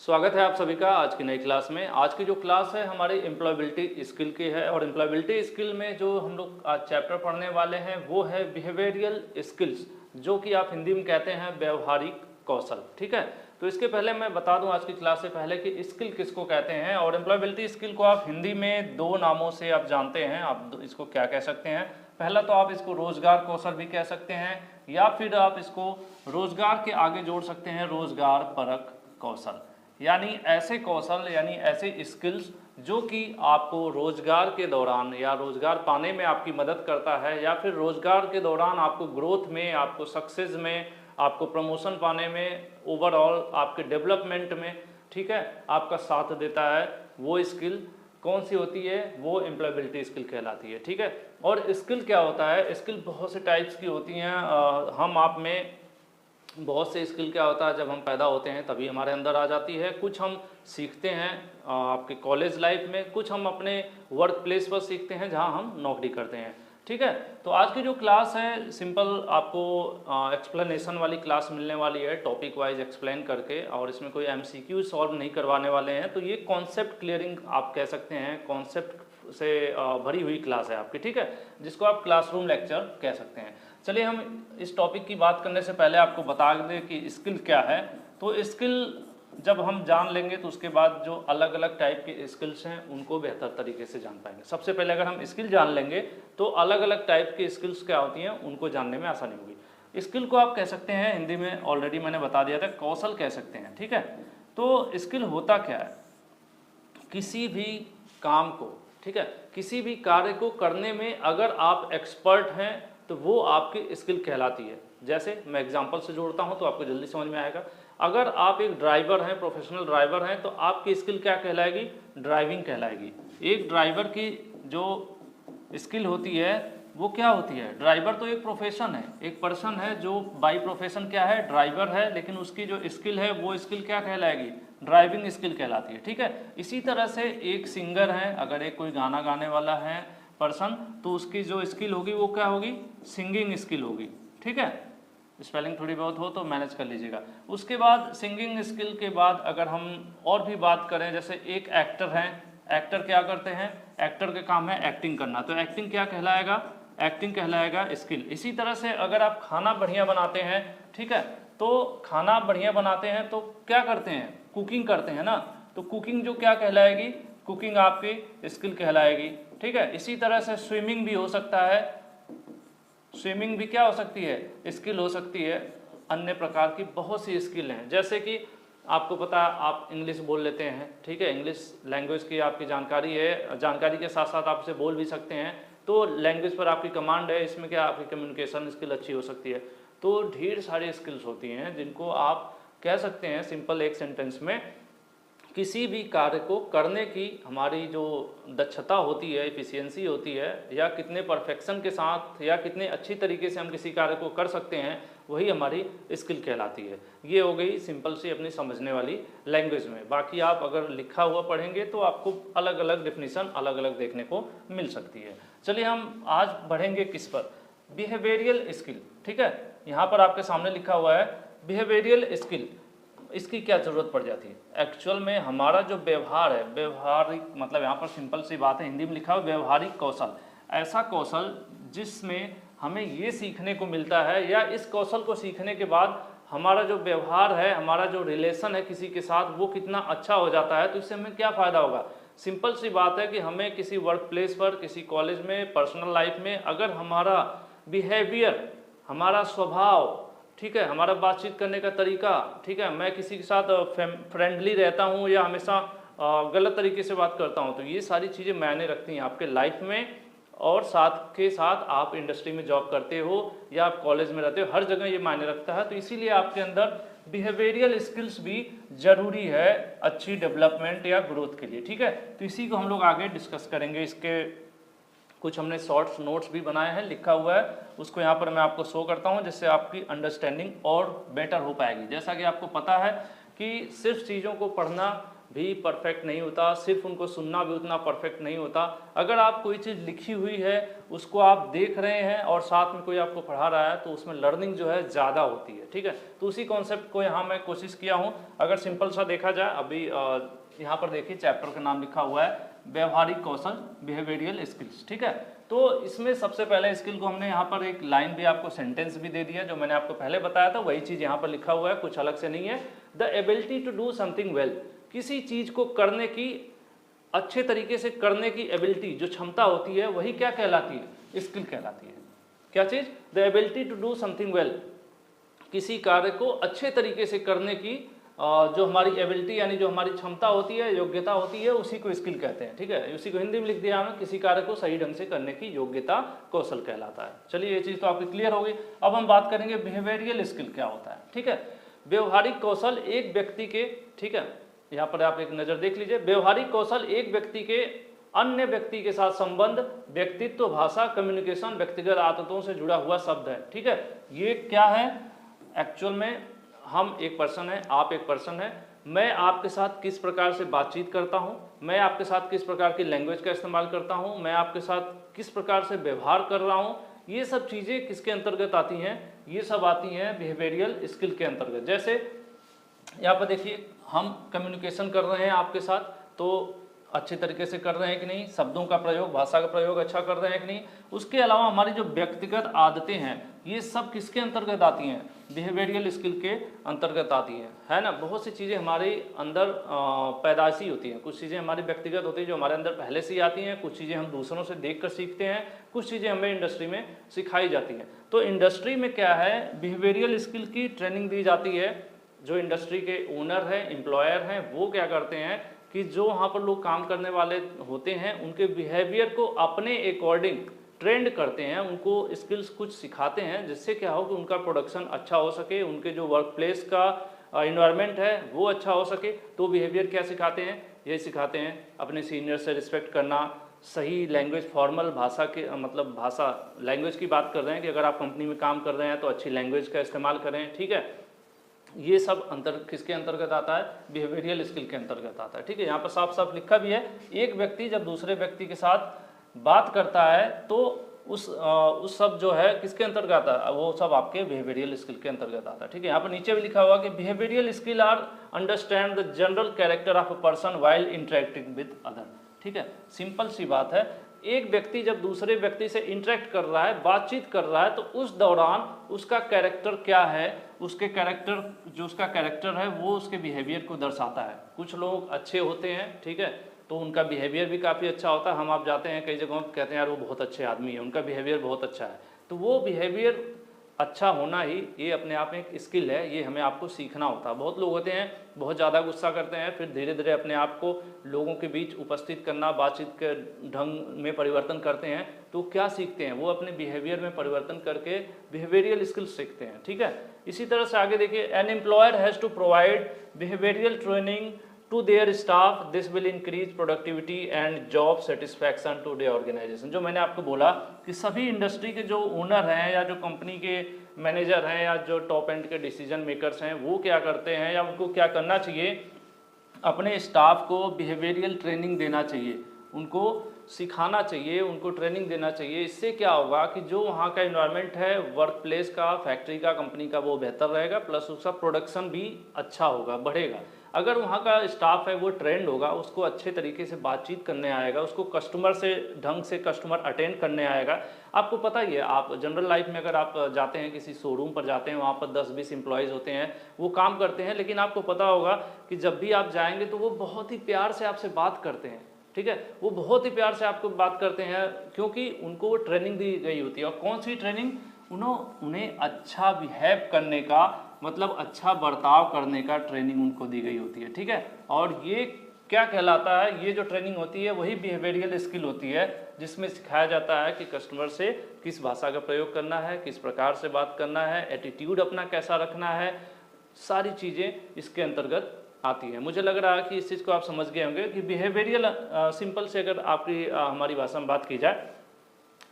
स्वागत है आप सभी का आज की नई क्लास में। आज की जो क्लास है हमारी एम्प्लॉयबिलिटी स्किल की है और एम्प्लॉयबिलिटी स्किल में जो हम लोग आज चैप्टर पढ़ने वाले हैं वो है बिहेवियरल स्किल्स, जो कि आप हिंदी में कहते हैं व्यवहारिक कौशल। ठीक है, तो इसके पहले मैं बता दूं आज की क्लास से पहले कि स्किल किसको कहते हैं और एम्प्लॉयबिलिटी स्किल को आप हिंदी में दो नामों से आप जानते हैं। आप इसको क्या कह सकते हैं? पहला तो आप इसको रोजगार कौशल भी कह सकते हैं या फिर आप इसको रोजगार के आगे जोड़ सकते हैं रोजगार परक कौशल, यानी ऐसे कौशल यानी ऐसे स्किल्स जो कि आपको रोजगार के दौरान या रोजगार पाने में आपकी मदद करता है या फिर रोजगार के दौरान आपको ग्रोथ में, आपको सक्सेस में, आपको प्रमोशन पाने में, ओवरऑल आपके डेवलपमेंट में, ठीक है, आपका साथ देता है। वो स्किल कौन सी होती है? वो एम्प्लॉयबिलिटी स्किल कहलाती है। ठीक है, और स्किल क्या होता है? स्किल बहुत से टाइप्स की होती हैं। हम आप में बहुत से स्किल क्या होता है, जब हम पैदा होते हैं तभी हमारे अंदर आ जाती है। कुछ हम सीखते हैं आपके कॉलेज लाइफ में, कुछ हम अपने वर्क प्लेस पर सीखते हैं जहां हम नौकरी करते हैं। ठीक है, तो आज की जो क्लास है सिंपल आपको एक्सप्लेनेशन वाली क्लास मिलने वाली है, टॉपिक वाइज एक्सप्लेन करके, और इसमें कोई एमसीक्यू सॉल्व नहीं करवाने वाले हैं। तो ये कॉन्सेप्ट क्लियरिंग आप कह सकते हैं, कॉन्सेप्ट से भरी हुई क्लास है आपकी। ठीक है, जिसको आप क्लासरूम लेक्चर कह सकते हैं। चलिए हम इस टॉपिक की बात करने से पहले आपको बता दें कि स्किल क्या है। तो स्किल जब हम जान लेंगे तो उसके बाद जो अलग अलग टाइप के स्किल्स हैं उनको बेहतर तरीके से जान पाएंगे। सबसे पहले अगर हम स्किल जान लेंगे तो अलग अलग टाइप की स्किल्स क्या होती हैं उनको जानने में आसानी होगी। स्किल को आप कह सकते हैं, हिंदी में ऑलरेडी मैंने बता दिया था, कौशल कह सकते हैं। ठीक है, तो स्किल होता क्या है? किसी भी काम को, ठीक है, किसी भी कार्य को करने में अगर आप एक्सपर्ट हैं तो वो आपकी स्किल कहलाती है। जैसे मैं एग्जांपल से जोड़ता हूं तो आपको जल्दी समझ में आएगा। अगर आप एक ड्राइवर हैं, प्रोफेशनल ड्राइवर हैं, तो आपकी स्किल क्या कहलाएगी? ड्राइविंग कहलाएगी। एक ड्राइवर की जो स्किल होती है वो क्या होती है? ड्राइवर तो एक प्रोफेशन है, एक पर्सन है जो बाई प्रोफेशन क्या है? ड्राइवर है, लेकिन उसकी जो स्किल है वो स्किल क्या कहलाएगी? ड्राइविंग स्किल कहलाती है। ठीक है, इसी तरह से एक सिंगर है, अगर एक कोई गाना गाने वाला है पर्सन, तो उसकी जो स्किल होगी वो क्या होगी? सिंगिंग स्किल होगी। ठीक है, स्पेलिंग थोड़ी बहुत हो तो मैनेज कर लीजिएगा। उसके बाद सिंगिंग स्किल के बाद अगर हम और भी बात करें, जैसे एक एक्टर है, एक्टर क्या करते हैं? एक्टर का काम है एक्टिंग करना, तो एक्टिंग क्या कहलाएगा? एक्टिंग कहलाएगा स्किल। इसी तरह से अगर आप खाना बढ़िया बनाते हैं, ठीक है, तो खाना बढ़िया बनाते हैं तो क्या करते हैं? कुकिंग करते हैं ना, तो कुकिंग जो क्या कहलाएगी? कुकिंग आपकी स्किल कहलाएगी। ठीक है, इसी तरह से स्विमिंग भी हो सकता है, स्विमिंग भी क्या हो सकती है? स्किल हो सकती है। अन्य प्रकार की बहुत सी स्किल हैं, जैसे कि आपको पता है आप इंग्लिश बोल लेते हैं, ठीक है, इंग्लिश लैंग्वेज की आपकी जानकारी है, जानकारी के साथ साथ आप उसे बोल भी सकते हैं, तो लैंग्वेज पर आपकी कमांड है, इसमें क्या आपकी कम्युनिकेशन स्किल अच्छी हो सकती है। तो ढेर सारी स्किल्स होती हैं जिनको आप कह सकते हैं सिंपल एक सेंटेंस में, किसी भी कार्य को करने की हमारी जो दक्षता होती है, एफिशिएंसी होती है, या कितने परफेक्शन के साथ या कितने अच्छी तरीके से हम किसी कार्य को कर सकते हैं, वही हमारी स्किल कहलाती है। ये हो गई सिंपल सी अपनी समझने वाली लैंग्वेज में। बाकी आप अगर लिखा हुआ पढ़ेंगे तो आपको अलग अलग डिफिनीशन अलग अलग देखने को मिल सकती है। चलिए हम आज बढ़ेंगे किस पर? Behavioural skill. ठीक है, यहाँ पर आपके सामने लिखा हुआ है बिहेवियरल स्किल। इसकी क्या ज़रूरत पड़ जाती है? एक्चुअल में हमारा जो व्यवहार है, व्यवहारिक मतलब यहाँ पर सिंपल सी बात है, हिंदी में लिखा हुआ व्यवहारिक कौशल, ऐसा कौशल जिसमें हमें ये सीखने को मिलता है, या इस कौशल को सीखने के बाद हमारा जो व्यवहार है, हमारा जो रिलेशन है किसी के साथ, वो कितना अच्छा हो जाता है। तो इससे हमें क्या फ़ायदा होगा? सिंपल सी बात है कि हमें किसी वर्क प्लेस पर, किसी कॉलेज में, पर्सनल लाइफ में अगर हमारा बिहेवियर, हमारा स्वभाव, ठीक है, हमारा बातचीत करने का तरीका, ठीक है, मैं किसी के साथ फ्रेंडली रहता हूँ या हमेशा गलत तरीके से बात करता हूँ, तो ये सारी चीज़ें मायने रखती हैं आपके लाइफ में। और साथ के साथ आप इंडस्ट्री में जॉब करते हो या आप कॉलेज में रहते हो, हर जगह ये मायने रखता है। तो इसीलिए आपके अंदर बिहेवियरल स्किल्स भी जरूरी है अच्छी डेवलपमेंट या ग्रोथ के लिए। ठीक है, तो इसी को हम लोग आगे डिस्कस करेंगे। इसके कुछ हमने शॉर्ट्स नोट्स भी बनाए हैं, लिखा हुआ है, उसको यहाँ पर मैं आपको शो करता हूँ, जिससे आपकी अंडरस्टैंडिंग और बेटर हो पाएगी। जैसा कि आपको पता है कि सिर्फ चीज़ों को पढ़ना भी परफेक्ट नहीं होता, सिर्फ उनको सुनना भी उतना परफेक्ट नहीं होता। अगर आप कोई चीज़ लिखी हुई है उसको आप देख रहे हैं और साथ में कोई आपको पढ़ा रहा है तो उसमें लर्निंग जो है ज़्यादा होती है, ठीक है। तो उसी कॉन्सेप्ट को यहाँ मैं कोशिश किया हूँ। अगर सिंपल सा देखा जाए, अभी यहाँ पर देखिए चैप्टर का नाम लिखा हुआ है व्यवहारिक कौशल, बिहेवियरियल स्किल्स, ठीक है। तो इसमें सबसे पहले स्किल को हमने यहाँ पर एक लाइन भी आपको सेंटेंस भी दे दिया, जो मैंने आपको पहले बताया था वही चीज़ यहाँ पर लिखा हुआ है, कुछ अलग से नहीं है। The ability to do something well, किसी चीज़ को करने की, अच्छे तरीके से करने की एबिलिटी, जो क्षमता होती है वही क्या कहलाती है, स्किल कहलाती है। क्या चीज़? The ability to do something well, किसी कार्य को अच्छे तरीके से करने की जो हमारी एबिलिटी यानी जो हमारी क्षमता होती है, योग्यता होती है, उसी को स्किल कहते हैं, ठीक है। उसी को हिंदी में लिख दिया हमने, किसी कार्य को सही ढंग से करने की योग्यता कौशल कहलाता है। चलिए ये चीज़ तो आपकी क्लियर हो गई। अब हम बात करेंगे बिहेवियरियल स्किल क्या होता है, ठीक है। व्यवहारिक कौशल एक व्यक्ति के, ठीक है, यहाँ पर आप एक नज़र देख लीजिए। व्यवहारिक कौशल एक व्यक्ति के अन्य व्यक्ति के साथ संबंध, व्यक्तित्व, भाषा, कम्युनिकेशन, व्यक्तिगत आदतों से जुड़ा हुआ शब्द है, ठीक है। ये क्या है? एक्चुअल में हम एक पर्सन है, आप एक पर्सन है, मैं आपके साथ किस प्रकार से बातचीत करता हूँ, मैं आपके साथ किस प्रकार की लैंग्वेज का इस्तेमाल करता हूँ, मैं आपके साथ किस प्रकार से व्यवहार कर रहा हूँ, ये सब चीज़ें किसके अंतर्गत आती हैं? ये सब आती हैं बिहेवियरियल स्किल के अंतर्गत। जैसे यहाँ पर देखिए, हम कम्युनिकेशन कर रहे हैं आपके साथ, तो अच्छे तरीके से कर रहे हैं कि नहीं, शब्दों का प्रयोग, भाषा का प्रयोग अच्छा कर रहे हैं कि नहीं। उसके अलावा हमारी जो व्यक्तिगत आदतें हैं, ये सब किसके अंतर्गत आती हैं? बिहेवियरियल स्किल के अंतर्गत आती है ना। बहुत सी चीज़ें हमारे अंदर पैदाइशी होती हैं, कुछ चीज़ें हमारी व्यक्तिगत होती हैं जो हमारे अंदर पहले से ही आती हैं, कुछ चीज़ें हम दूसरों से देखकर सीखते हैं, कुछ चीज़ें हमें इंडस्ट्री में सिखाई जाती हैं। तो इंडस्ट्री में क्या है, बिहेवियरियल स्किल की ट्रेनिंग दी जाती है। जो इंडस्ट्री के ओनर हैं, एम्प्लॉयर हैं, वो क्या करते हैं कि जो वहाँ पर लोग काम करने वाले होते हैं उनके बिहेवियर को अपने अकॉर्डिंग ट्रेंड करते हैं, उनको स्किल्स कुछ सिखाते हैं, जिससे क्या हो कि उनका प्रोडक्शन अच्छा हो सके, उनके जो वर्क प्लेस का इन्वायरमेंट है वो अच्छा हो सके। तो बिहेवियर क्या सिखाते हैं? ये सिखाते हैं अपने सीनियर से रिस्पेक्ट करना, सही लैंग्वेज, फॉर्मल भाषा के, मतलब भाषा लैंग्वेज की बात कर रहे हैं कि अगर आप कंपनी में काम कर रहे हैं तो अच्छी लैंग्वेज का इस्तेमाल करें, ठीक है। ये सब किसके अंतर्गत आता है? बिहेवियरियल स्किल के अंतर्गत आता है, ठीक है। यहाँ पर साफ साफ लिखा भी है, एक व्यक्ति जब दूसरे व्यक्ति के साथ बात करता है तो उस सब जो है किसके अंतर्गत आता है? वो सब आपके बिहेवियरियल स्किल के अंतर्गत आता है, ठीक है। यहाँ पर नीचे भी लिखा हुआ कि behavioural skill are understand the general character of a person while interacting with other, ठीक है। सिंपल सी बात है, एक व्यक्ति जब दूसरे व्यक्ति से इंटरेक्ट कर रहा है, बातचीत कर रहा है, तो उस दौरान उसका कैरेक्टर क्या है, उसके कैरेक्टर, जो उसका कैरेक्टर है वो उसके बिहेवियर को दर्शाता है। कुछ लोग अच्छे होते हैं, ठीक है, तो उनका बिहेवियर भी काफ़ी अच्छा होता है। हम आप जाते हैं कई जगहों पर, कहते हैं यार वो बहुत अच्छे आदमी है, उनका बिहेवियर बहुत अच्छा है। तो वो बिहेवियर अच्छा होना ही ये अपने आप में एक स्किल है, ये हमें आपको सीखना होता है। बहुत लोग होते हैं बहुत ज़्यादा गुस्सा करते हैं, फिर धीरे धीरे अपने आप को लोगों के बीच उपस्थित करना, बातचीत के ढंग में परिवर्तन करते हैं। तो क्या सीखते हैं? वो अपने बिहेवियर में परिवर्तन करके बिहेवियरियल स्किल्स सीखते हैं, ठीक है। इसी तरह से आगे देखिए, an employer has to provide behavioural training to their staff, this will increase productivity and job satisfaction to the organisation. जो मैंने आपको बोला कि सभी इंडस्ट्री के जो ओनर हैं या जो कंपनी के मैनेजर हैं या जो टॉप एंड के डिसीजन मेकर्स हैं, वो क्या करते हैं या उनको क्या करना चाहिए? अपने स्टाफ को बिहेवियरियल ट्रेनिंग देना चाहिए, उनको सिखाना चाहिए, उनको ट्रेनिंग देना चाहिए। इससे क्या होगा कि जो वहाँ का इन्वायरमेंट है, वर्क प्लेस का, फैक्ट्री का, कंपनी का, वो बेहतर रहेगा, प्लस उसका प्रोडक्शन भी अच्छा होगा, बढ़ेगा। अगर वहाँ का स्टाफ है वो ट्रेंड होगा, उसको अच्छे तरीके से बातचीत करने आएगा, उसको कस्टमर से ढंग से कस्टमर अटेंड करने आएगा। आपको पता ही है, आप जनरल लाइफ में अगर आप जाते हैं किसी शोरूम पर जाते हैं, वहाँ पर 10-20 एम्प्लॉयज़ होते हैं, वो काम करते हैं, लेकिन आपको पता होगा कि जब भी आप जाएंगे तो वो बहुत ही प्यार से आपसे बात करते हैं, ठीक है। वो बहुत ही प्यार से आपको बात करते हैं क्योंकि उनको वो ट्रेनिंग दी गई होती है। और कौन सी ट्रेनिंग? उन्हें अच्छा बिहेव करने का, मतलब अच्छा बर्ताव करने का ट्रेनिंग उनको दी गई होती है, ठीक है। और ये क्या कहलाता है? ये जो ट्रेनिंग होती है वही बिहेवियरियल स्किल होती है, जिसमें सिखाया जाता है कि कस्टमर से किस भाषा का प्रयोग करना है, किस प्रकार से बात करना है, एटीट्यूड अपना कैसा रखना है, सारी चीज़ें इसके अंतर्गत आती है। मुझे लग रहा है कि इस चीज़ को आप समझ गए होंगे कि बिहेवियरियल सिंपल से अगर आपकी हमारी भाषा में बात की जाए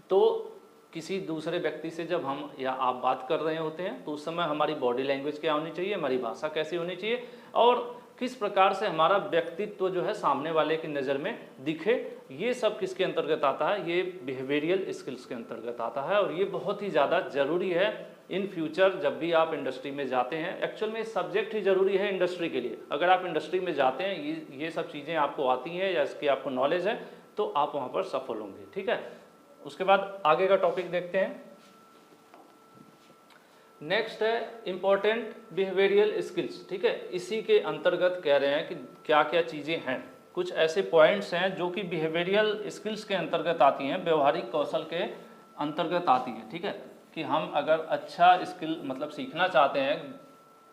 तो किसी दूसरे व्यक्ति से जब हम या आप बात कर रहे होते हैं तो उस समय हमारी बॉडी लैंग्वेज क्या होनी चाहिए, हमारी भाषा कैसी होनी चाहिए, और किस प्रकार से हमारा व्यक्तित्व जो है सामने वाले की नज़र में दिखे, ये सब किसके अंतर्गत आता है, ये बिहेवियरल स्किल्स के अंतर्गत आता है। और ये बहुत ही ज़्यादा ज़रूरी है इन फ्यूचर जब भी आप इंडस्ट्री में जाते हैं। एक्चुअल में सब्जेक्ट ही ज़रूरी है इंडस्ट्री के लिए। अगर आप इंडस्ट्री में जाते हैं, ये सब चीज़ें आपको आती हैं या इसकी आपको नॉलेज है, तो आप वहाँ पर सफल होंगे। ठीक है, उसके बाद आगे का टॉपिक देखते हैं। नेक्स्ट है इम्पोर्टेंट बिहेवियरल स्किल्स। ठीक है, इसी के अंतर्गत कह रहे हैं कि क्या क्या चीज़ें हैं, कुछ ऐसे पॉइंट्स हैं जो कि बिहेवियरल स्किल्स के अंतर्गत आती हैं, व्यवहारिक कौशल के अंतर्गत आती हैं। ठीक है, कि हम अगर अच्छा स्किल मतलब सीखना चाहते हैं,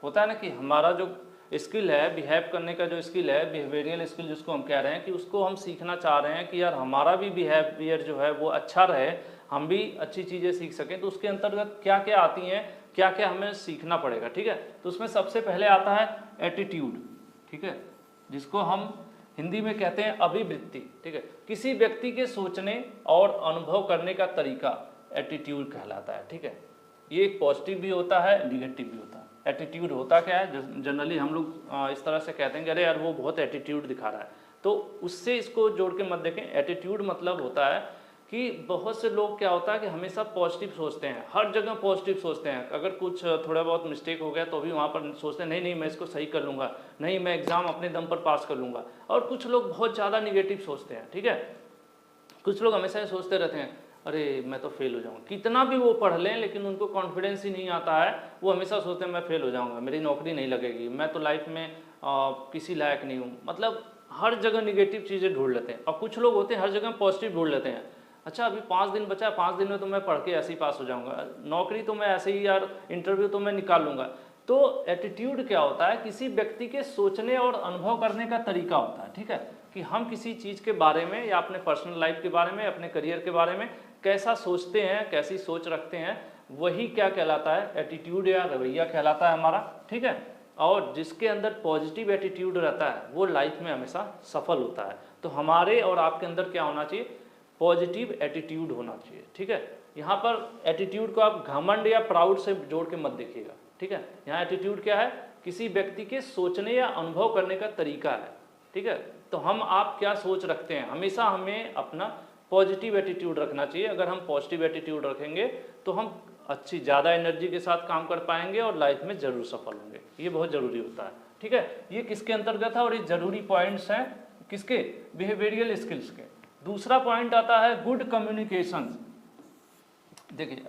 होता है ना कि हमारा जो स्किल है, बिहेव करने का जो स्किल है, बिहेवियरल स्किल जिसको हम कह रहे हैं, कि उसको हम सीखना चाह रहे हैं कि यार हमारा भी बिहेवियर जो है वो अच्छा रहे, हम भी अच्छी चीज़ें सीख सकें, तो उसके अंतर्गत क्या क्या आती हैं, क्या क्या हमें सीखना पड़ेगा। ठीक है, तो उसमें सबसे पहले आता है एटीट्यूड। ठीक है, जिसको हम हिंदी में कहते हैं अभिवृत्ति। ठीक है, किसी व्यक्ति के सोचने और अनुभव करने का तरीका एटीट्यूड कहलाता है। ठीक है, ये एक पॉजिटिव भी होता है, निगेटिव भी होता है। एटीट्यूड होता क्या है, जनरली हम लोग इस तरह से कहते हैं कि अरे यार वो बहुत एटीट्यूड दिखा रहा है, तो उससे इसको जोड़ के मत देखें। एटीट्यूड मतलब होता है कि बहुत से लोग क्या होता है कि हमेशा पॉजिटिव सोचते हैं, हर जगह पॉजिटिव सोचते हैं। अगर कुछ थोड़ा बहुत मिस्टेक हो गया तो भी वहाँ पर सोचते हैं नहीं मैं इसको सही कर लूँगा, नहीं मैं एग्ज़ाम अपने दम पर पास कर लूँगा। और कुछ लोग बहुत ज़्यादा निगेटिव सोचते हैं। ठीक है, कुछ लोग हमेशा ये सोचते रहते हैं अरे मैं तो फेल हो जाऊँगा, कितना भी वो पढ़ लें लेकिन उनको कॉन्फिडेंस ही नहीं आता है। वो हमेशा सोचते हैं मैं फेल हो जाऊँगा, मेरी नौकरी नहीं लगेगी, मैं तो लाइफ में किसी लायक नहीं हूँ। मतलब हर जगह निगेटिव चीज़ें ढूंढ लेते हैं। और कुछ लोग होते हैं हर जगह पॉजिटिव ढूंढ लेते हैं। अच्छा अभी 5 दिन बचा, 5 दिन में तो मैं पढ़ के ऐसे ही पास हो जाऊँगा, नौकरी तो मैं ऐसे ही यार, इंटरव्यू तो मैं निकाल लूँगा। तो एटीट्यूड क्या होता है, किसी व्यक्ति के सोचने और अनुभव करने का तरीका होता है। ठीक है, कि हम किसी चीज़ के बारे में या अपने पर्सनल लाइफ के बारे में, अपने करियर के बारे में कैसा सोचते हैं, कैसी सोच रखते हैं, वही क्या कहलाता है, एटीट्यूड या रवैया कहलाता है हमारा। ठीक है, और जिसके अंदर पॉजिटिव एटीट्यूड रहता है वो लाइफ में हमेशा सफल होता है। तो हमारे और आपके अंदर क्या होना चाहिए, पॉजिटिव एटीट्यूड होना चाहिए। ठीक है, यहाँ पर एटीट्यूड को आप घमंड या प्राउड से जोड़ के मत देखिएगा। ठीक है, यहाँ एटीट्यूड क्या है, किसी व्यक्ति के सोचने या अनुभव करने का तरीका है। ठीक है, तो हम आप क्या सोच रखते हैं, हमेशा हमें अपना पॉजिटिव एटीट्यूड रखना चाहिए। अगर हम पॉजिटिव एटीट्यूड रखेंगे तो हम अच्छी ज़्यादा एनर्जी के साथ काम कर पाएंगे और लाइफ में ज़रूर सफल होंगे। ये बहुत ज़रूरी होता है। ठीक है, ये किसके अंतर्गत है और ये ज़रूरी पॉइंट्स हैं किसके, बिहेवियरल स्किल्स के। दूसरा पॉइंट आता है गुड कम्युनिकेशन। देखिए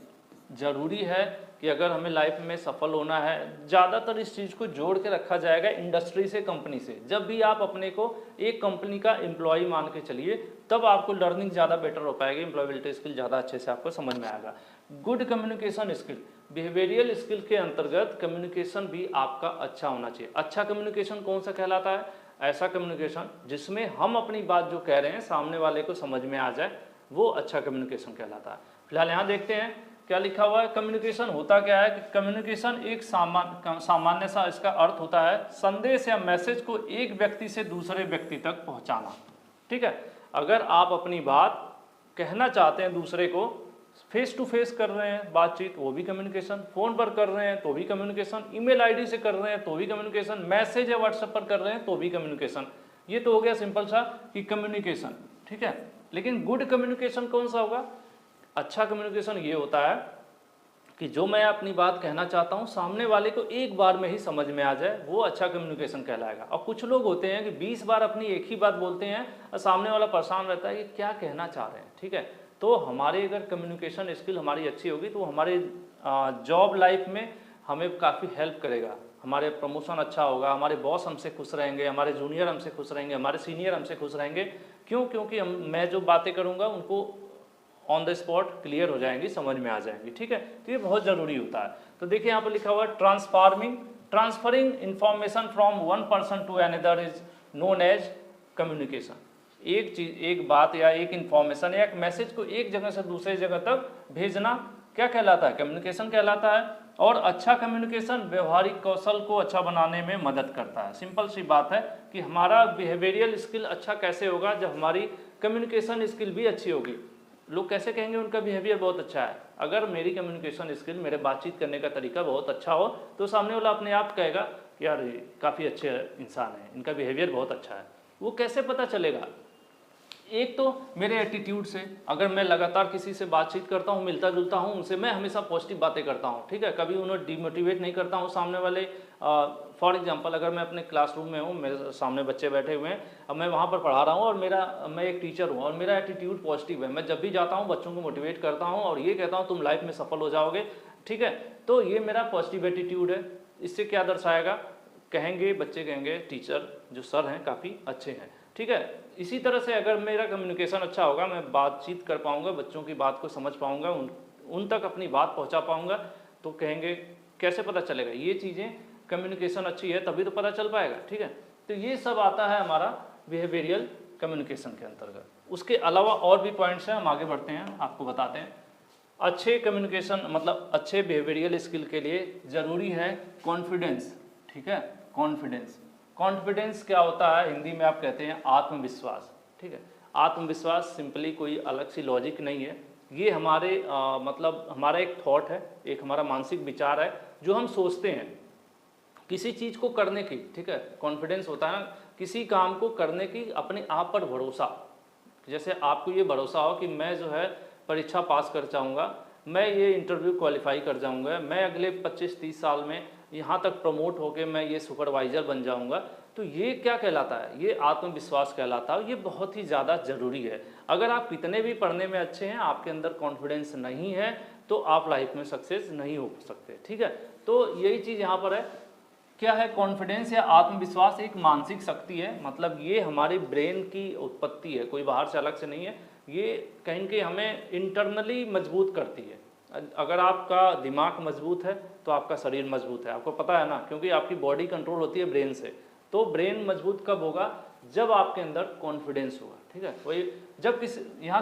ज़रूरी है कि अगर हमें लाइफ में सफल होना है, ज़्यादातर इस चीज़ को जोड़ के रखा जाएगा इंडस्ट्री से, कंपनी से। जब भी आप अपने को एक कंपनी का एम्प्लॉय मान के चलिए, तब आपको लर्निंग ज़्यादा बेटर हो पाएगी, एम्प्लॉयबिलिटी स्किल ज़्यादा अच्छे से आपको समझ में आएगा। Good communication skill, behavioural skill के अंतर्गत कम्युनिकेशन भी आपका अच्छा होना चाहिए। अच्छा कम्युनिकेशन कौन सा कहलाता है, ऐसा कम्युनिकेशन जिसमें हम अपनी बात जो कह रहे हैं सामने वाले को समझ में आ जाए, वो अच्छा कम्युनिकेशन कहलाता है। फिलहाल यहाँ देखते हैं क्या लिखा हुआ है। कम्युनिकेशन होता क्या है कि कम्युनिकेशन एक सामान्य सा इसका अर्थ होता है संदेश या मैसेज को एक व्यक्ति से दूसरे व्यक्ति तक पहुंचाना। ठीक है, अगर आप अपनी बात कहना चाहते हैं दूसरे को, फेस टू फेस कर रहे हैं बातचीत, वो भी कम्युनिकेशन, फोन पर कर रहे हैं तो भी कम्युनिकेशन, ईमेल आईडी से कर रहे हैं तो भी कम्युनिकेशन, मैसेज या व्हाट्सएप पर कर रहे हैं तो भी कम्युनिकेशन। ये तो हो गया सिंपल सा कि कम्युनिकेशन। ठीक है, लेकिन गुड कम्युनिकेशन कौन सा होगा, अच्छा कम्युनिकेशन ये होता है कि जो मैं अपनी बात कहना चाहता हूँ सामने वाले को एक बार में ही समझ में आ जाए, वो अच्छा कम्युनिकेशन कहलाएगा। और कुछ लोग होते हैं कि 20 बार अपनी एक ही बात बोलते हैं और सामने वाला परेशान रहता है कि क्या कहना चाह रहे हैं। ठीक है, तो हमारे अगर कम्युनिकेशन स्किल हमारी अच्छी होगी तो हमारे जॉब लाइफ में हमें काफ़ी हेल्प करेगा, हमारे प्रमोशन अच्छा होगा, हमारे बॉस हमसे खुश रहेंगे, हमारे जूनियर हमसे खुश रहेंगे, हमारे सीनियर हमसे खुश रहेंगे। क्यों, क्योंकि मैं जो बातें करूँगा उनको ऑन द स्पॉट क्लियर हो जाएंगी, समझ में आ जाएंगी। ठीक है, तो ये बहुत ज़रूरी होता है। तो देखिए यहाँ पर लिखा हुआ है transferring information from one person to another is known as communication. एक चीज, एक बात या एक इंफॉर्मेशन या एक मैसेज को एक जगह से दूसरे जगह तक भेजना क्या कहलाता है, कम्युनिकेशन कहलाता है। और अच्छा कम्युनिकेशन व्यवहारिक कौशल को अच्छा बनाने में मदद करता है। सिंपल सी बात है कि हमारा बिहेवियरल स्किल अच्छा कैसे होगा, जब हमारी कम्युनिकेशन स्किल भी अच्छी होगी। लोग कैसे कहेंगे उनका बिहेवियर बहुत अच्छा है, अगर मेरी कम्युनिकेशन स्किल, मेरे बातचीत करने का तरीका बहुत अच्छा हो तो सामने वाला अपने आप कहेगा कि यार ये काफ़ी अच्छे इंसान हैं, इनका बिहेवियर बहुत अच्छा है। वो कैसे पता चलेगा? एक तो मेरे एटीट्यूड से, अगर मैं लगातार किसी से बातचीत करता हूँ, मिलता जुलता हूँ उनसे, मैं हमेशा पॉजिटिव बातें करता हूँ, ठीक है, कभी उन्हें डिमोटिवेट नहीं करता हूँ सामने वाले। फॉर एग्जांपल, अगर मैं अपने क्लासरूम में हूँ, मेरे सामने बच्चे बैठे हुए हैं, अब मैं वहाँ पर पढ़ा रहा हूँ और मैं एक टीचर हूँ और मेरा एटीट्यूड पॉजिटिव है, मैं जब भी जाता हूँ बच्चों को मोटिवेट करता हूँ और ये कहता हूँ तुम लाइफ में सफल हो जाओगे, ठीक है, तो ये मेरा पॉजिटिव एटीट्यूड है। इससे क्या दर्शाएगा? कहेंगे, बच्चे कहेंगे टीचर जो सर हैं काफ़ी अच्छे हैं, ठीक है। इसी तरह से अगर मेरा कम्युनिकेशन अच्छा होगा, मैं बातचीत कर पाऊंगा, बच्चों की बात को समझ पाऊंगा, उन तक अपनी बात पहुंचा पाऊंगा, तो कहेंगे कैसे पता चलेगा? ये चीज़ें कम्युनिकेशन अच्छी है तभी तो पता चल पाएगा, ठीक है। तो ये सब आता है हमारा बिहेवियरियल कम्युनिकेशन के अंतर्गत। उसके अलावा और भी पॉइंट्स हैं, हम आगे बढ़ते हैं, आपको बताते हैं। अच्छे कम्युनिकेशन मतलब अच्छे बिहेवियरियल स्किल के लिए ज़रूरी है कॉन्फिडेंस, ठीक है, कॉन्फिडेंस। कॉन्फिडेंस क्या होता है? हिंदी में आप कहते हैं आत्मविश्वास, ठीक है। आत्मविश्वास सिंपली कोई अलग सी लॉजिक नहीं है, ये हमारे मतलब हमारा एक थॉट है, एक हमारा मानसिक विचार है जो हम सोचते हैं किसी चीज़ को करने की, ठीक है। कॉन्फिडेंस होता है किसी काम को करने की, अपने आप पर भरोसा। जैसे आपको ये भरोसा हो कि मैं जो है परीक्षा पास कर जाऊँगा, मैं ये इंटरव्यू क्वालिफाई कर जाऊँगा, मैं अगले 25-30 साल में यहाँ तक प्रमोट होकर मैं ये सुपरवाइज़र बन जाऊँगा, तो ये क्या कहलाता है? ये आत्मविश्वास कहलाता है। ये बहुत ही ज़्यादा ज़रूरी है। अगर आप कितने भी पढ़ने में अच्छे हैं, आपके अंदर कॉन्फिडेंस नहीं है तो आप लाइफ में सक्सेस नहीं हो सकते, ठीक है। तो यही चीज़ यहाँ पर है। क्या है कॉन्फिडेंस या आत्मविश्वास? एक मानसिक शक्ति है, मतलब ये हमारी ब्रेन की उत्पत्ति है, कोई बाहर से अलग से नहीं है। ये कहीं न कहीं हमें इंटरनली मजबूत करती है। अगर आपका दिमाग मजबूत है तो आपका शरीर मजबूत है, आपको पता है ना, क्योंकि आपकी बॉडी कंट्रोल होती है ब्रेन से। तो ब्रेन मजबूत कब होगा? जब आपके अंदर कॉन्फिडेंस होगा, ठीक है। वही जब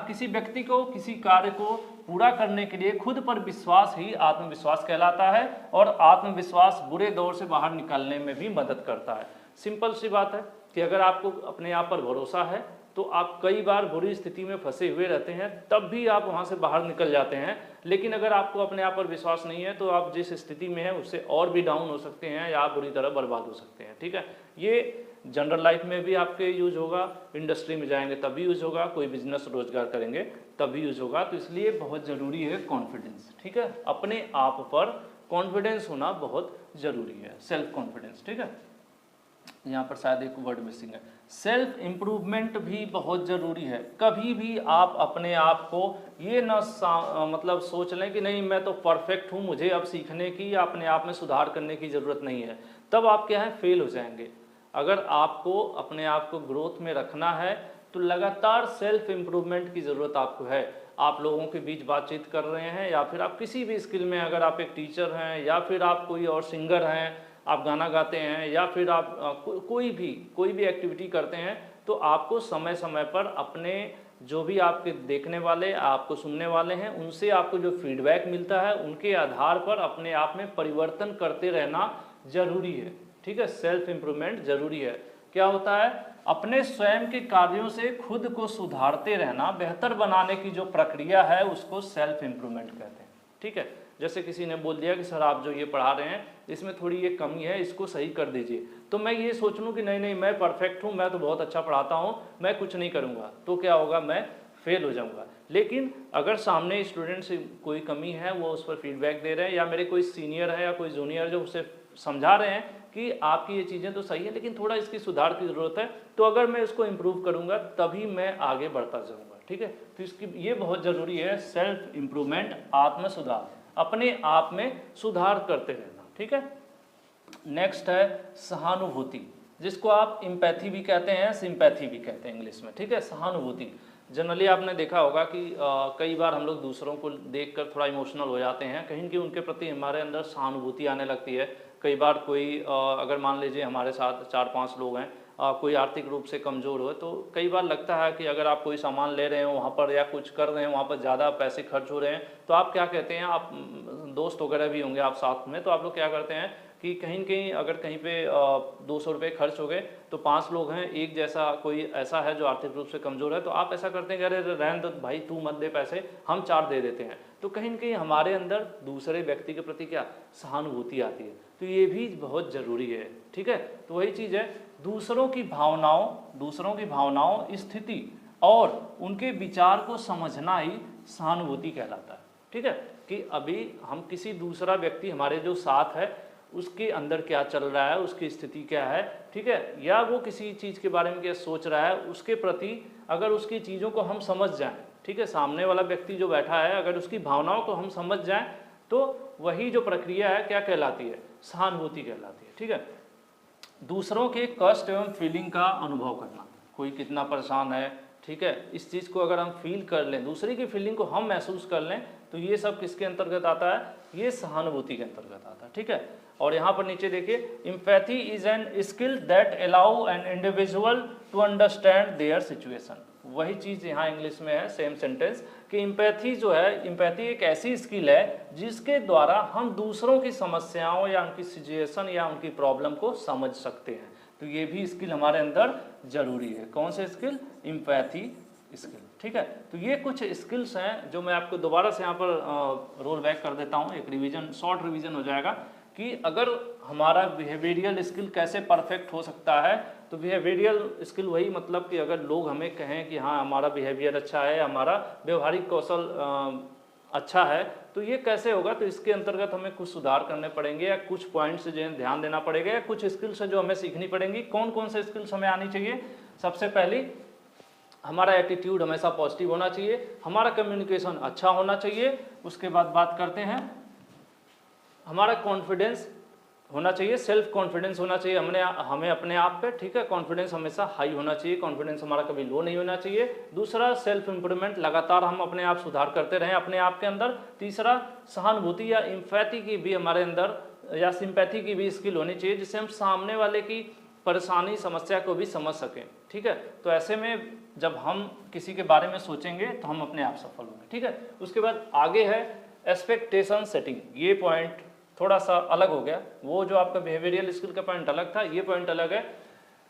किसी व्यक्ति को किसी कार्य को पूरा करने के लिए खुद पर विश्वास ही आत्मविश्वास कहलाता है, और आत्मविश्वास बुरे दौर से बाहर निकलने में भी मदद करता है। सिंपल सी बात है कि अगर आपको अपने आप पर भरोसा है तो आप कई बार बुरी स्थिति में फंसे हुए रहते हैं, तब भी आप वहां से बाहर निकल जाते हैं। लेकिन अगर आपको अपने आप पर विश्वास नहीं है तो आप जिस स्थिति में हैं उससे और भी डाउन हो सकते हैं या आप बुरी तरह बर्बाद हो सकते हैं, ठीक है। ये जनरल लाइफ में भी आपके यूज होगा, इंडस्ट्री में जाएंगे तब भी यूज होगा, कोई बिजनेस रोजगार करेंगे तब भी यूज होगा। तो इसलिए बहुत ज़रूरी है कॉन्फिडेंस, ठीक है। अपने आप पर कॉन्फिडेंस होना बहुत ज़रूरी है, सेल्फ कॉन्फिडेंस, ठीक है। यहाँ पर शायद एक वर्ड मिसिंग है। सेल्फ इम्प्रूवमेंट भी बहुत ज़रूरी है। कभी भी आप अपने आप को ये ना मतलब सोच लें कि नहीं मैं तो परफेक्ट हूँ, मुझे अब सीखने की या अपने आप में सुधार करने की ज़रूरत नहीं है, तब आप क्या है फेल हो जाएंगे। अगर आपको अपने आप को ग्रोथ में रखना है तो लगातार सेल्फ इम्प्रूवमेंट की ज़रूरत आपको है। आप लोगों के बीच बातचीत कर रहे हैं या फिर आप किसी भी स्किल में, अगर आप एक टीचर हैं या फिर आप कोई और सिंगर हैं, आप गाना गाते हैं या फिर आप कोई भी एक्टिविटी करते हैं, तो आपको समय समय पर अपने जो भी आपके देखने वाले, आपको सुनने वाले हैं, उनसे आपको जो फीडबैक मिलता है उनके आधार पर अपने आप में परिवर्तन करते रहना जरूरी है, ठीक है। सेल्फ इम्प्रूवमेंट जरूरी है। क्या होता है? अपने स्वयं के कार्यों से खुद को सुधारते रहना, बेहतर बनाने की जो प्रक्रिया है उसको सेल्फ इम्प्रूवमेंट कहते हैं, ठीक है। जैसे किसी ने बोल दिया कि सर आप जो ये पढ़ा रहे हैं इसमें थोड़ी ये कमी है, इसको सही कर दीजिए, तो मैं ये सोच लूँ कि नहीं मैं परफेक्ट हूँ, मैं तो बहुत अच्छा पढ़ाता हूँ, मैं कुछ नहीं करूँगा, तो क्या होगा? मैं फेल हो जाऊँगा। लेकिन अगर सामने स्टूडेंट से कोई कमी है, वो उस पर फीडबैक दे रहे हैं, या मेरे कोई सीनियर है या कोई जूनियर जो उसे समझा रहे हैं कि आपकी ये चीज़ें तो सही है लेकिन थोड़ा इसकी सुधार की ज़रूरत है, तो अगर मैं इसको इम्प्रूव करूँगा तभी मैं आगे बढ़ता जाऊँगा, ठीक है। तो इसकी ये बहुत ज़रूरी है, सेल्फ इम्प्रूवमेंट, आत्म सुधार, अपने आप में सुधार करते रहना, ठीक है। नेक्स्ट है सहानुभूति, जिसको आप एम्पैथी भी कहते हैं, सिंपैथी भी कहते हैं इंग्लिश में, ठीक है। सहानुभूति जनरली आपने देखा होगा कि कई बार हम लोग दूसरों को देखकर थोड़ा इमोशनल हो जाते हैं, कहीं कि उनके प्रति हमारे अंदर सहानुभूति आने लगती है। कई बार कोई अगर मान लीजिए हमारे साथ 4-5 लोग हैं, कोई आर्थिक रूप से कमज़ोर हो, तो कई बार लगता है कि अगर आप कोई सामान ले रहे हो वहाँ पर या कुछ कर रहे हैं वहाँ पर ज़्यादा पैसे खर्च हो रहे हैं, तो आप क्या कहते हैं, आप दोस्त वगैरह भी होंगे आप साथ में, तो आप लोग क्या करते हैं कि कहीं कहीं अगर कहीं पे 200 रुपये खर्च हो गए तो 5 लोग हैं, एक जैसा कोई ऐसा है जो आर्थिक रूप से कमज़ोर है, तो आप ऐसा करते हैं कि अरे रहने दो भाई, तू मत दे पैसे, हम 4 दे देते हैं। तो कहीं न कहीं हमारे अंदर दूसरे व्यक्ति के प्रति क्या सहानुभूति आती है। तो ये भी बहुत ज़रूरी है। ठीक है, तो वही चीज़ है, दूसरों की भावनाओं, स्थिति और उनके विचार को समझना ही सहानुभूति कहलाता है। ठीक है, कि अभी हम किसी दूसरा व्यक्ति हमारे जो साथ है उसके अंदर क्या चल रहा है, उसकी स्थिति क्या है, ठीक है, या वो किसी चीज़ के बारे में क्या सोच रहा है, उसके प्रति अगर उसकी चीज़ों को हम समझ जाएं, ठीक है, सामने वाला व्यक्ति जो बैठा है अगर उसकी भावनाओं को हम समझ जाएं तो वही जो प्रक्रिया है क्या कहलाती है, सहानुभूति कहलाती है। ठीक है, दूसरों के कष्ट एवं फीलिंग का अनुभव करना, कोई कितना परेशान है, ठीक है, इस चीज़ को अगर हम फील कर लें, दूसरे की फीलिंग को हम महसूस कर लें, तो ये सब किसके अंतर्गत आता है, ये सहानुभूति के अंतर्गत आता है। ठीक है, और यहाँ पर नीचे देखिए, empathy is an skill that allow an individual to understand their situation. वही चीज़ यहाँ इंग्लिश में है, सेम सेंटेंस, कि एम्पैथी जो है, एम्पैथी एक ऐसी स्किल है जिसके द्वारा हम दूसरों की समस्याओं या उनकी सिचुएशन या उनकी प्रॉब्लम को समझ सकते हैं। तो ये भी स्किल हमारे अंदर जरूरी है। कौन से स्किल, एम्पैथी स्किल। ठीक है, तो ये कुछ स्किल्स हैं जो मैं आपको दोबारा से यहाँ पर रोल बैक कर देता हूँ, एक रिवीजन, शॉर्ट रिवीजन हो जाएगा कि अगर हमारा बिहेवियरल स्किल कैसे परफेक्ट हो सकता है। तो बिहेवियरल स्किल वही मतलब कि अगर लोग हमें कहें कि हाँ हमारा बिहेवियर अच्छा है, हमारा व्यवहारिक कौशल अच्छा है, तो ये कैसे होगा, तो इसके अंतर्गत हमें कुछ सुधार करने पड़ेंगे या कुछ पॉइंट्स जो है ध्यान देना पड़ेगा या कुछ स्किल्स है जो हमें सीखनी पड़ेंगी। कौन कौन से स्किल्स हमें आनी चाहिए, सबसे पहली हमारा एटीट्यूड हमेशा पॉजिटिव होना चाहिए, हमारा कम्युनिकेशन अच्छा होना चाहिए, उसके बाद बात करते हैं हमारा कॉन्फिडेंस होना चाहिए, सेल्फ कॉन्फिडेंस होना चाहिए हमें अपने आप पे। ठीक है, कॉन्फिडेंस हमेशा हाई होना चाहिए, कॉन्फिडेंस हमारा कभी लो नहीं होना चाहिए। दूसरा सेल्फ इम्प्रूवमेंट, लगातार हम अपने आप सुधार करते रहें अपने आप के अंदर। तीसरा सहानुभूति या एम्पैथी की भी हमारे अंदर या सिंपैथी की भी स्किल होनी चाहिए, जिससे हम सामने वाले की परेशानी समस्या को भी समझ सकें। ठीक है, तो ऐसे में जब हम किसी के बारे में सोचेंगे तो हम अपने आप सफल होंगे। ठीक है, उसके बाद आगे है एक्सपेक्टेशन सेटिंग। ये पॉइंट थोड़ा सा अलग हो गया, वो जो आपका बिहेवियरल स्किल का पॉइंट अलग था, ये पॉइंट अलग है,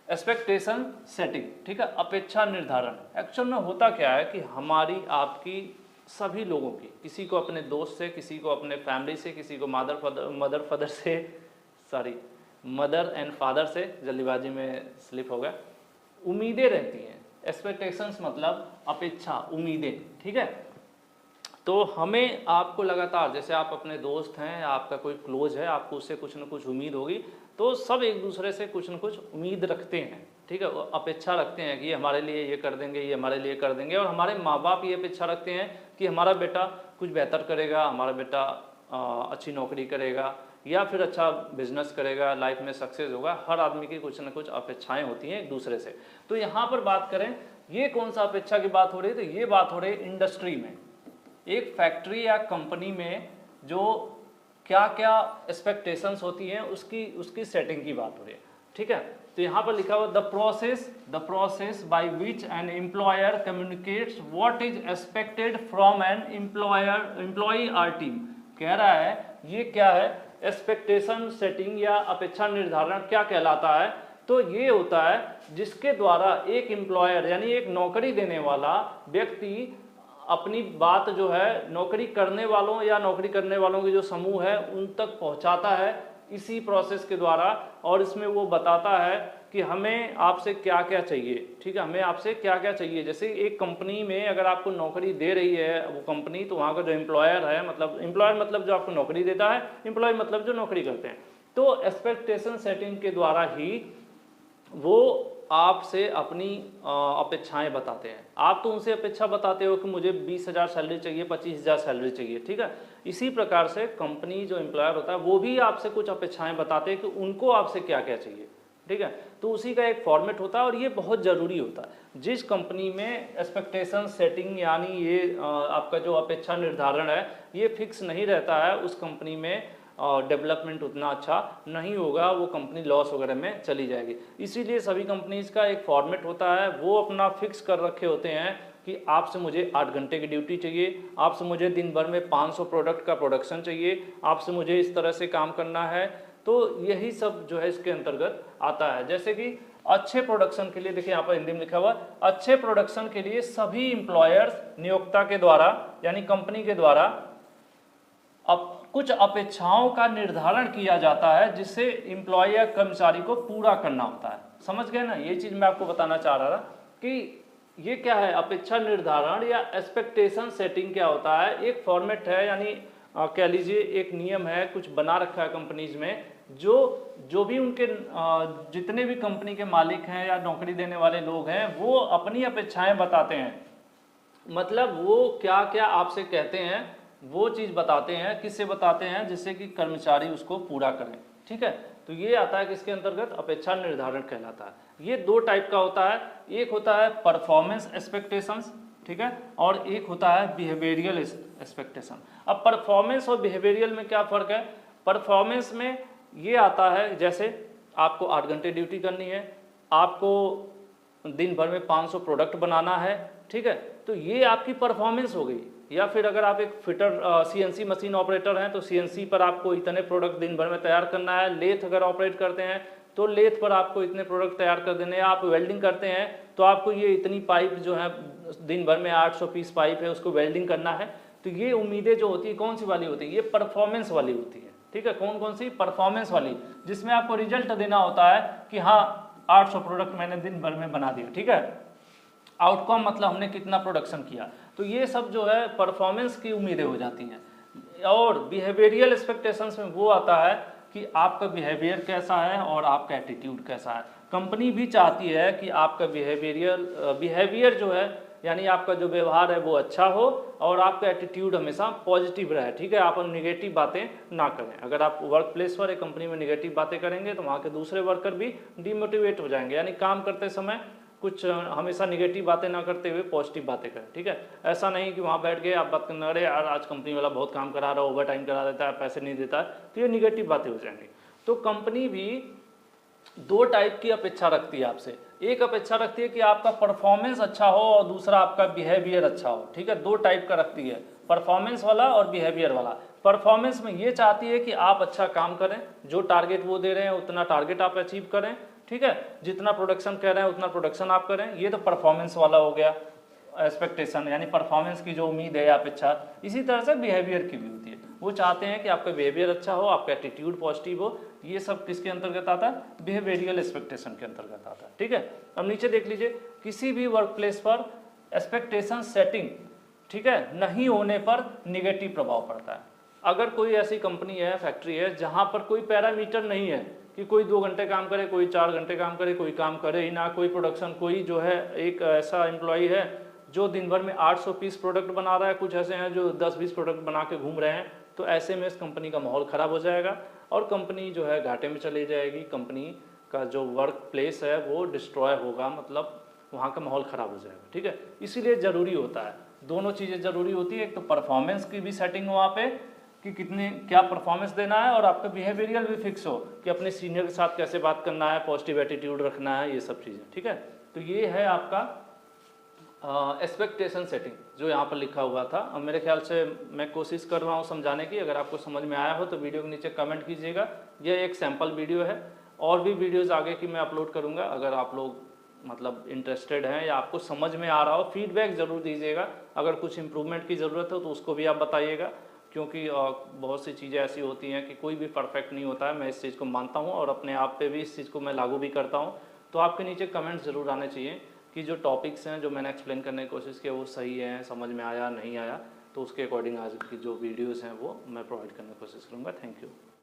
एक्सपेक्टेशन सेटिंग। ठीक है, अपेक्षा निर्धारण। एक्चुअल में होता क्या है कि हमारी आपकी सभी लोगों की, किसी को अपने दोस्त से, किसी को अपने फैमिली से, किसी को मदर एंड फादर से, जल्दीबाजी में स्लिप हो गया, उम्मीदें रहती हैं। एक्सपेक्टेशंस मतलब अपेक्षा, उम्मीदें। ठीक है, तो हमें आपको लगातार, जैसे आप अपने दोस्त हैं, आपका कोई क्लोज है, आपको उससे कुछ न कुछ उम्मीद होगी, तो सब एक दूसरे से कुछ न कुछ उम्मीद रखते हैं। ठीक है, वो अपेक्षा रखते हैं कि हमारे लिए ये कर देंगे, ये हमारे लिए कर देंगे। और हमारे माँ बाप ये अपेक्षा रखते हैं कि हमारा बेटा कुछ बेहतर करेगा, हमारा बेटा अच्छी नौकरी करेगा या फिर अच्छा बिजनेस करेगा, लाइफ में सक्सेस होगा। हर आदमी की कुछ न कुछ अपेक्षाएं होती हैं एक दूसरे से। तो यहाँ पर बात करें, ये कौन सा अपेक्षा की बात हो रही है, तो ये बात हो रही है इंडस्ट्री में, एक फैक्ट्री या कंपनी में जो क्या क्या एक्सपेक्टेशंस होती हैं उसकी सेटिंग की बात हो रही है। ठीक है, तो यहाँ पर लिखा हुआ the process by which an employer communicates what is expected from an employee or team. कह रहा है ये क्या है, एक्सपेक्टेशन सेटिंग या अपेक्षा निर्धारण क्या कहलाता है, तो ये होता है जिसके द्वारा एक एम्प्लॉयर यानी एक नौकरी देने वाला व्यक्ति अपनी बात जो है नौकरी करने वालों या नौकरी करने वालों के जो समूह है उन तक पहुंचाता है इसी प्रोसेस के द्वारा। और इसमें वो बताता है कि हमें आपसे क्या क्या चाहिए। ठीक है, हमें आपसे क्या क्या चाहिए। जैसे एक कंपनी में अगर आपको नौकरी दे रही है वो कंपनी, तो वहाँ का जो एम्प्लॉयर है, मतलब एम्प्लॉयर मतलब जो आपको नौकरी देता है, एम्प्लॉय मतलब जो नौकरी करते हैं, तो एक्सपेक्टेशन सेटिंग के द्वारा ही वो आपसे अपनी अपेक्षाएं बताते हैं। आप तो उनसे अपेक्षा बताते हो कि मुझे 20,000 सैलरी चाहिए, 25,000 सैलरी चाहिए। ठीक है, इसी प्रकार से कंपनी जो एम्प्लॉयर होता है वो भी आपसे कुछ अपेक्षाएं बताते हैं कि उनको आपसे क्या क्या चाहिए। ठीक है, तो उसी का एक फॉर्मेट होता है और ये बहुत ज़रूरी होता है। जिस कंपनी में एक्सपेक्टेशन सेटिंग यानी ये आपका जो अपेक्षा निर्धारण है ये फिक्स नहीं रहता है, उस कंपनी में डेवलपमेंट उतना अच्छा नहीं होगा, वो कंपनी लॉस वगैरह में चली जाएगी। इसीलिए सभी कंपनीज का एक फॉर्मेट होता है, वो अपना फिक्स कर रखे होते हैं कि आपसे मुझे 8 घंटे की ड्यूटी चाहिए, आपसे मुझे दिन भर में 500 प्रोडक्ट का प्रोडक्शन चाहिए, आपसे मुझे इस तरह से काम करना है। तो यही सब जो है इसके अंतर्गत आता है। जैसे कि अच्छे प्रोडक्शन के लिए, देखिए यहाँ पर हिंदी में लिखा हुआ, अच्छे प्रोडक्शन के लिए सभी एम्प्लॉयर्स नियोक्ता के द्वारा यानी कंपनी के द्वारा अब कुछ अपेक्षाओं का निर्धारण किया जाता है जिससे एम्प्लॉय या कर्मचारी को पूरा करना होता है। समझ गए ना, ये चीज मैं आपको बताना चाह रहा था कि ये क्या है, अपेक्षा निर्धारण या एक्सपेक्टेशन सेटिंग क्या होता है। एक फॉर्मेट है, यानी कह लीजिए एक नियम है, कुछ बना रखा है कंपनीज में, जो भी उनके जितने भी कंपनी के मालिक हैं या नौकरी देने वाले लोग हैं वो अपनी अपेक्षाएं बताते हैं। मतलब वो क्या क्या आपसे कहते हैं वो चीज़ बताते हैं। किससे बताते हैं? जिससे कि कर्मचारी उसको पूरा करें। ठीक है, तो ये आता है किसके अंतर्गत? अपेक्षा निर्धारण कहलाता है। ये दो टाइप का होता है, एक होता है परफॉर्मेंस एक्सपेक्टेशंस, ठीक है, और एक होता है बिहेवियरल एक्सपेक्टेशन। अब परफॉर्मेंस और बिहेवियरल में क्या फ़र्क है? परफॉर्मेंस में ये आता है जैसे आपको 8 घंटे ड्यूटी करनी है, आपको दिन भर में 500 प्रोडक्ट बनाना है, ठीक है, तो ये आपकी परफॉर्मेंस हो गई। या फिर अगर आप एक फिटर सीएनसी मशीन ऑपरेटर हैं तो सीएनसी पर आपको इतने प्रोडक्ट दिन भर में तैयार करना है। लेथ अगर ऑपरेट करते हैं तो लेथ पर आपको इतने प्रोडक्ट तैयार कर देने हैं। आप वेल्डिंग करते हैं तो आपको ये इतनी पाइप जो है दिन भर में 800 पीस पाइप है उसको वेल्डिंग करना है। तो ये उम्मीदें जो होती है कौन सी वाली होती है? ये परफॉर्मेंस वाली होती है। ठीक है, कौन कौन सी? परफॉर्मेंस वाली, जिसमें आपको रिजल्ट देना होता है कि हाँ 800 प्रोडक्ट मैंने दिन भर में बना दिया। ठीक है, आउटकम मतलब हमने कितना प्रोडक्शन किया। तो ये सब जो है परफॉर्मेंस की उम्मीदें हो जाती हैं। और बिहेवियरल एक्सपेक्टेशंस में वो आता है कि आपका बिहेवियर कैसा है और आपका एटीट्यूड कैसा है। कंपनी भी चाहती है कि आपका बिहेवियर जो है यानी आपका जो व्यवहार है वो अच्छा हो और आपका एटीट्यूड हमेशा पॉजिटिव रहे। ठीक है, आप निगेटिव बातें ना करें। अगर आप वर्क प्लेस पर एक कंपनी में निगेटिव बातें करेंगे तो वहाँ के दूसरे वर्कर भी डिमोटिवेट हो जाएंगे। यानी काम करते समय कुछ हमेशा निगेटिव बातें ना करते हुए पॉजिटिव बातें करें। ठीक है, ऐसा नहीं कि वहाँ बैठ गए आप बात करना, अरे यार आज कंपनी वाला बहुत काम करा रहा है, ओवर टाइम करा देता है, पैसे नहीं देता है, तो ये निगेटिव बातें हो जाएंगी। तो कंपनी भी दो टाइप की अपेक्षा रखती है आपसे। एक अपेक्षा रखती है कि आपका परफॉर्मेंस अच्छा हो और दूसरा आपका बिहेवियर अच्छा हो। ठीक है, दो टाइप का रखती है, परफॉर्मेंस वाला और बिहेवियर वाला। परफॉर्मेंस में ये चाहती है कि आप अच्छा काम करें, जो टारगेट वो दे रहे हैं उतना टारगेट आप अचीव करें। ठीक है, जितना प्रोडक्शन कह रहे हैं उतना प्रोडक्शन आप करें। ये तो परफॉर्मेंस वाला हो गया एक्सपेक्टेशन, यानी परफॉर्मेंस की जो उम्मीद है या अपेक्षा। इसी तरह से बिहेवियर की भी होती है, वो चाहते हैं कि आपका बिहेवियर अच्छा हो, आपका एटीट्यूड पॉजिटिव हो। ये सब किसके अंतर्गत आता है? बिहेवियरल एक्सपेक्टेशन के अंतर्गत आता है। ठीक है, अब नीचे देख लीजिए, किसी भी वर्क प्लेस पर एक्सपेक्टेशन सेटिंग, ठीक है, नहीं होने पर निगेटिव प्रभाव पड़ता है। अगर कोई ऐसी कंपनी है, फैक्ट्री है, जहाँ पर कोई पैरामीटर नहीं है कि कोई 2 घंटे काम करे, कोई 4 घंटे काम करे, कोई काम करे ही ना, कोई प्रोडक्शन, कोई जो है एक ऐसा एम्प्लॉय है जो दिन भर में 800 पीस प्रोडक्ट बना रहा है, कुछ ऐसे हैं जो 10-20 प्रोडक्ट बना के घूम रहे हैं, तो ऐसे में इस कंपनी का माहौल ख़राब हो जाएगा और कंपनी जो है घाटे में चली जाएगी। कंपनी का जो वर्क प्लेस है वो डिस्ट्रॉय होगा, मतलब वहाँ का माहौल ख़राब हो जाएगा। ठीक है, इसीलिए ज़रूरी होता है, दोनों चीज़ें ज़रूरी होती है। एक तो परफॉर्मेंस की भी सेटिंग हो वहाँ पे कि कितने क्या परफॉर्मेंस देना है, और आपका बिहेवियरल भी फिक्स हो कि अपने सीनियर के साथ कैसे बात करना है, पॉजिटिव एटीट्यूड रखना है, ये सब चीज़ें। ठीक है, तो ये है आपका एक्सपेक्टेशन सेटिंग जो यहाँ पर लिखा हुआ था। अब मेरे ख्याल से मैं कोशिश कर रहा हूँ समझाने की। अगर आपको समझ में आया हो तो वीडियो के नीचे कमेंट कीजिएगा। ये एक सैम्पल वीडियो है, और भी वीडियोज़ आगे की मैं अपलोड करूँगा। अगर आप लोग मतलब इंटरेस्टेड हैं या आपको समझ में आ रहा हो, फीडबैक ज़रूर दीजिएगा। अगर कुछ इम्प्रूवमेंट की ज़रूरत हो तो उसको भी आप बताइएगा, क्योंकि बहुत सी चीज़ें ऐसी होती हैं कि कोई भी परफेक्ट नहीं होता है। मैं इस चीज़ को मानता हूँ और अपने आप पे भी इस चीज़ को मैं लागू भी करता हूँ। तो आपके नीचे कमेंट्स ज़रूर आने चाहिए कि जो टॉपिक्स हैं जो मैंने एक्सप्लेन करने की कोशिश की वो सही है, समझ में आया नहीं आया, तो उसके अकॉर्डिंग आज की जो वीडियोज़ हैं वो मैं प्रोवाइड करने की कोशिश करूँगा। Thank you.